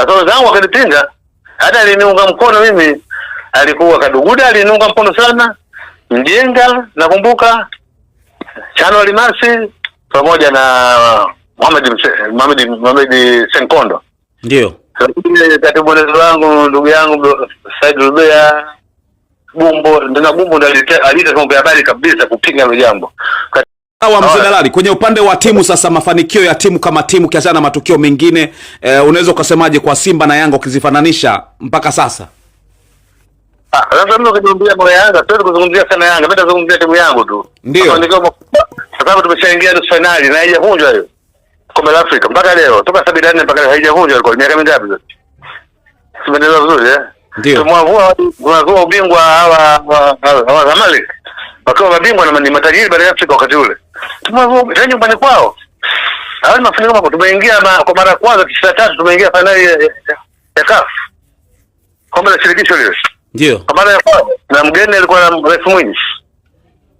Sasa wenzangu wakanipinga. Hata aliniunga mkono mimi alikuwa Kaduguda, aliniunga mkono sana. Mjenga nakumbuka, Chano Alimasi pamoja na Mohamed Senkondo. Ndio. Katibu wangu ndugu yangu Said Rubea Gumbo, ndio Gumbo ndo alita kombe habari kabisa kupinga hilo jambo. Sawa mzee Dalali, kwenye upande wa timu sasa, mafanikio ya timu kama timu kiasi na matukio mengine, unaweza ukasemaje kwa Simba na Yanga ukizifananisha mpaka sasa? Sasa mimi ukiniambia kwa Yanga, sio kuzungumzia sana Yanga, mimi nazungumzia timu yangu tu. Ndio. Sababu tumeshaingia nusu finali na haijavunjwa hiyo. Kombe la Afrika mpaka leo, toka 74 mpaka haijavunjwa, ilikuwa miaka mingapi sasa? Simenelewa vizuri Ndio. Tumwavua ubingwa hawa Zamalek. Wakiwa mabingwa na ni matajiri barani Afrika wakati ule. Tumwavua tena nyumbani kwao. Hawa ni mafanikio makubwa. Tumeingia kwa mara ya kwanza 93 tumeingia finali ya CAF. Kombe la shirikisho lile. Ndio. Kwa mara ya kwanza na mgeni alikuwa na Rais Mwinyi.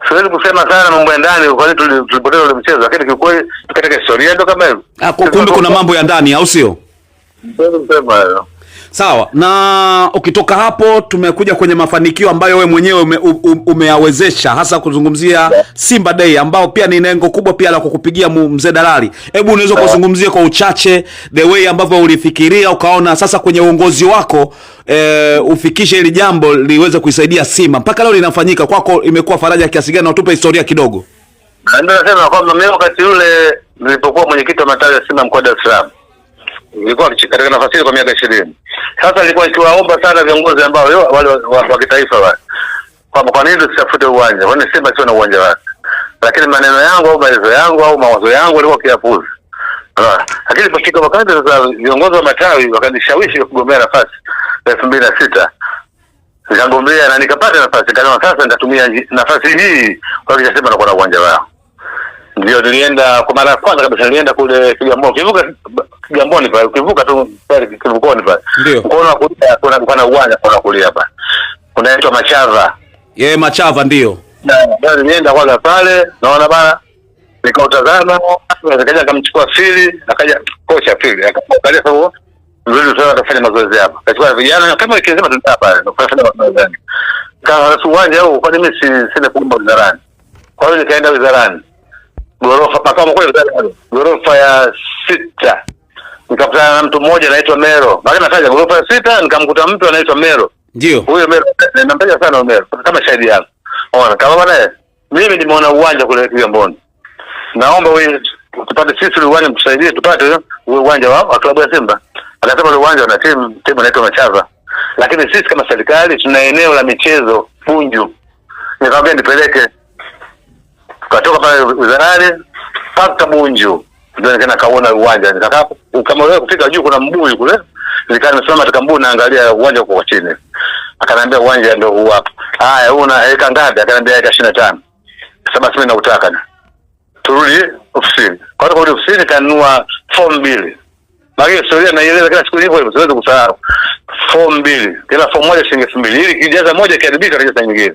Siwezi kusema sana mambo ya ndani kwa nini tulipoteza ule mchezo, lakini kiukweli katika historia ndio kama hivyo. Kumbe kuna mambo ya ndani au sio? Siwezi kusema hayo. Sawa. Na ukitoka hapo tumekuja kwenye mafanikio ambayo wewe mwenyewe umeyawezesha, hasa kuzungumzia Simba Day ambao pia ni lengo kubwa pia la kukupigia mzee Dalali. Hebu unaweza kuzungumzia kwa uchache the way ambavyo ulifikiria ukaona sasa kwenye uongozi wako ufikishe ili jambo liweze kuisaidia Simba mpaka leo linafanyika, kwako imekuwa faraja kiasi gani, na utupe historia kidogo? Ndio nasema kwamba mimi wakati ule nilipokuwa mwenyekiti wa matawi ya Simba mkoa wa Dar es Salaam, nilikuwa katika nafasi hiyo kwa miaka 20. Sasa nilikuwa nikiwaomba sana viongozi ambao wale wa kitaifa wale, kwa nini tusitafute uwanja? Kwa nini Simba sio na uwanja wake? Lakini maneno yangu au maelezo yangu au mawazo yangu yalikuwa kiapuzi. Lakini ilipofika wakati sasa viongozi wa matawi wakanishawishi kugombea nafasi 2006. Nikagombea na nikapata nafasi. Kama sasa nitatumia nafasi hii kwa ajili ya Simba na kwa uwanja wao. Ndio nilienda kwa mara ya kwanza kabisa, nilienda kule Kigamboni. Kigamboni pale, ukivuka tu pale Kigamboni pale. Unaona kuna uwanja kwa kulia hapa. Unaitwa Machava. Machava ndio. Na nilienda kwa pale, naona bana nikautazama, nikaja nikamchukua Fili, akaja kocha Fili, akaangalia sababu ndio tutafanya mazoezi hapa. Kachukua vijana kama ikisema tunataka pale, tunafanya mazoezi. Kama uwanja huu kwa nini sina kuomba wizarani? Kwa hiyo nikaenda wizarani. Gorofa ya 6. Nikakutana na mtu mmoja anaitwa Mero. Baada nataja gorofa ya 6 nikamkuta mtu anaitwa Mero. Ndio. Huyo Mero nampenda sana Mero kama shahidi yangu. Ona kama bwana mimi nimeona uwanja kule Kigamboni. Naomba wewe tupate sisi uwanja mtusaidie tupate uwanja wa klabu ya Simba. Akasema ule uwanja una timu inaitwa Machava. Lakini sisi kama serikali tuna eneo la michezo Bunju. Nikamwambia nipeleke. Katoka pale wizarani paka Bunju, ndio nikaenda kaona uwanja. Nikakapo kama wewe kufika juu kuna mbuyu kule, nikawa nimesimama katika mbuyu naangalia uwanja uko chini. Akaniambia uwanja ndio huu hapa. Haya huu una eka ngapi? Akaniambia eka 25. Sasa basi mimi nautaka. Turudi ofisini. Kwa hiyo kurudi ofisini kanunua form 2. Bagi historia naieleza kila siku hivyo, siwezi kusahau. Form 2. Kila form moja shilingi 2000. Ili kijaza moja kiadibika kaja nyingine.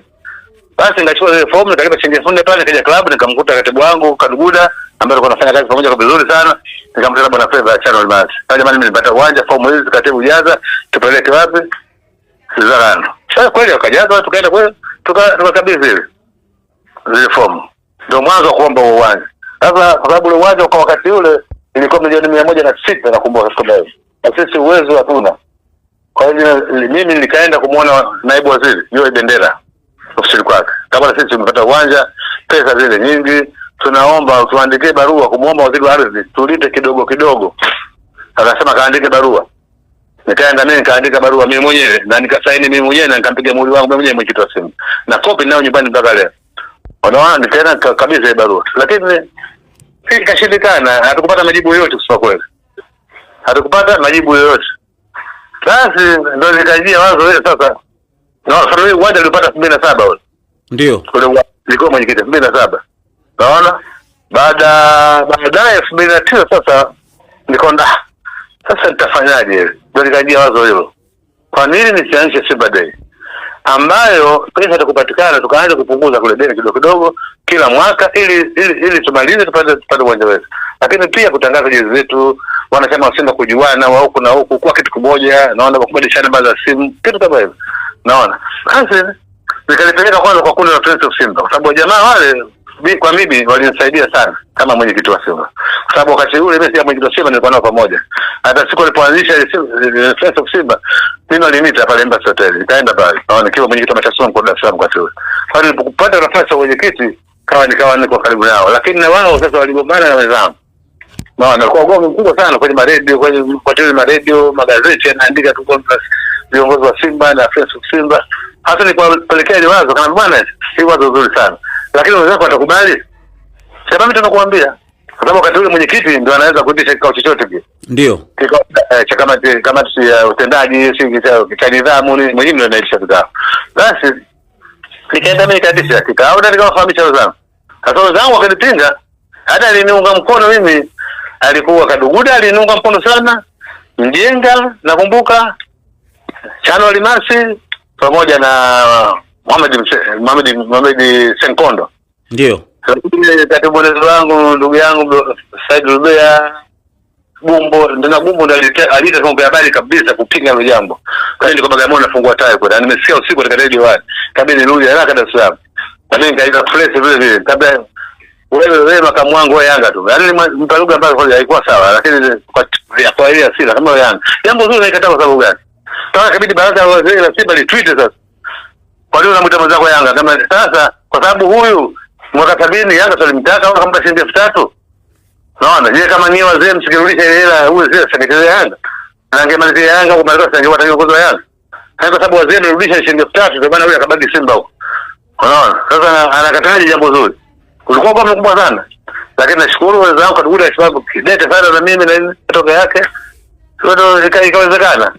Basi nikachukua ile fomu nikalipa shilingi 1000 pale, nikaja club nikamkuta katibu wangu Kaduguda ambaye alikuwa anafanya kazi pamoja kwa vizuri sana. Nikamtaka bwana Feva ya Chano Alimasi. Jamani mimi nilipata uwanja, fomu hizi katibu jaza, tupeleke wapi? Wizarani. Sasa kweli wakajaza, tukaenda kule, tukakabidhi zile fomu. Ndio mwanzo kuomba uwanja. Sasa kwa sababu ule uwanja kwa wakati ule ilikuwa milioni 106 nakumbuka siku hiyo. Na sisi uwezo hatuna. Kwa hiyo mimi nikaenda kumuona naibu waziri, yule Bendera. Ofisini kwake. Kama sisi tumepata uwanja, pesa zile nyingi, tunaomba tuandikie barua kumuomba waziri wa ardhi tulipe kidogo kidogo. Akasema kaandike barua. Nikaenda mimi nikaandika barua mimi mwenyewe na nikasaini mimi mwenyewe na nikampiga muhuri wangu mimi mwenyewe mwenyekiti wa Simba. Na copy nayo nyumbani mpaka leo. Unaona nikaenda kabisa barua. Lakini ikashindikana, hatukupata majibu yoyote kwa kweli. Hatukupata majibu yoyote. Basi ndio nikajia wazo ile sasa. Sasa wewe uwanja ulipata 2007 ule. Ndio. Kule nilikuwa mwenyekiti 2007. Naona baadaye 2009 sasa nikaona sasa nitafanyaje? Ndio nikajia wazo hilo. Kwa nini nisianzishe Simba Day? Ambayo pesa itakupatikana tukaanza kupunguza kule deni kidogo kidogo kila mwaka ili tumalize tupate uwanja wetu. lakini pia kutangaza jezi zetu, wanasema wa Simba kujuana wa huku na huku kwa kitu kimoja, naona kubadilishana namba za simu, kitu kama hivyo. Naona basi nikalipeleka kwanza kwa kundi la Friends of Simba, kwa sababu jamaa wale kwa mimi walinisaidia sana kama mwenyekiti wa Simba, kwa sababu wakati ule mimi si mwenyekiti wa Simba, nilikuwa nao pamoja. Hata siku alipoanzisha Friends of Simba, mimi walinita pale Embassy Hotel, nikaenda pale na nikiwa mwenyekiti wa mashasoni kwa Dar es Salaam kwa siku. Pale nilipopata nafasi ya mwenyekiti nikawa niko karibu nao, lakini na wao sasa waligombana na wenzangu. Naona kwa ugomvi mkubwa sana kwenye maredio, kwenye maredio, magazeti yanaandika tu kwa viongozi wa Simba na Friends of Simba. Hata nilipelekea ile wazo kana bwana, si wazo zuri sana, lakini wenzako watakubali? Sasa mimi tunakuambia, kwa sababu wakati ule mwenyekiti ndio anaweza kuendesha kikao chochote kile. Ndio. Kikao cha kamati ya utendaji, si cha nidhamu, ni mwenyewe ndio anaendesha kikao. Basi nikaenda mimi nikaendesha kikao na nikawafahamisha wenzangu. Sasa wenzangu wakanipinga, hata aliniunga mkono mimi, alikuwa Kaduguda aliniunga mkono sana, Mjenga nakumbuka, Chano Limasi pamoja na Mohamed Senkondo. Ndio. Katibu mwenezi wangu ndugu yangu Said Rubea Bumbo, ndio Bumbo ndio alita mambo ya habari kabisa kupinga hilo jambo. Kwa hiyo niko Bagamoyo nafungua tai kwa, nimesikia usiku katika radio wale. Kabla nirudi haraka Dar es Salaam. Na mimi nikaita press vile vile. Kabla wewe makamu wangu wa Yanga tu. Yaani mtaluga ambayo haikuwa sawa, lakini kwa ile asili kama Yanga. Jambo zuri naikataa kwa sababu gani? Sasa kabidi baraza la wazee la Simba litweet sasa. Kwa nini unamwita mwenzako Yanga? Kama sasa kwa sababu huyu mwaka 70 Yanga tulimtaka au kama shilingi 3000. Naona je, kama ni wazee msikirudisha ile hela huyu zile sekretari ya Yanga. Na angemalizia Yanga kwa maana sasa angewata kiongozi wa Yanga. Kwa sababu wazee nirudisha shilingi 3000 ndio maana huyu akabaki Simba huko. Unaona? Sasa anakataje jambo zuri. Kulikuwa kwa mkubwa sana. Lakini nashukuru wenzangu kwa duda sababu kidete sana na mimi na kutoka yake. Ndio ikawezekana.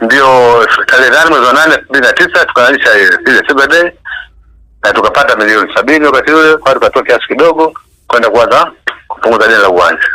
Ndio tarehe 8 mwezi wa 8 2009 tukaanzisha ile Simba Day na tukapata milioni 70 wakati ule, kwa tukatoa kiasi kidogo kwenda kuanza kupunguza deni la uwanja.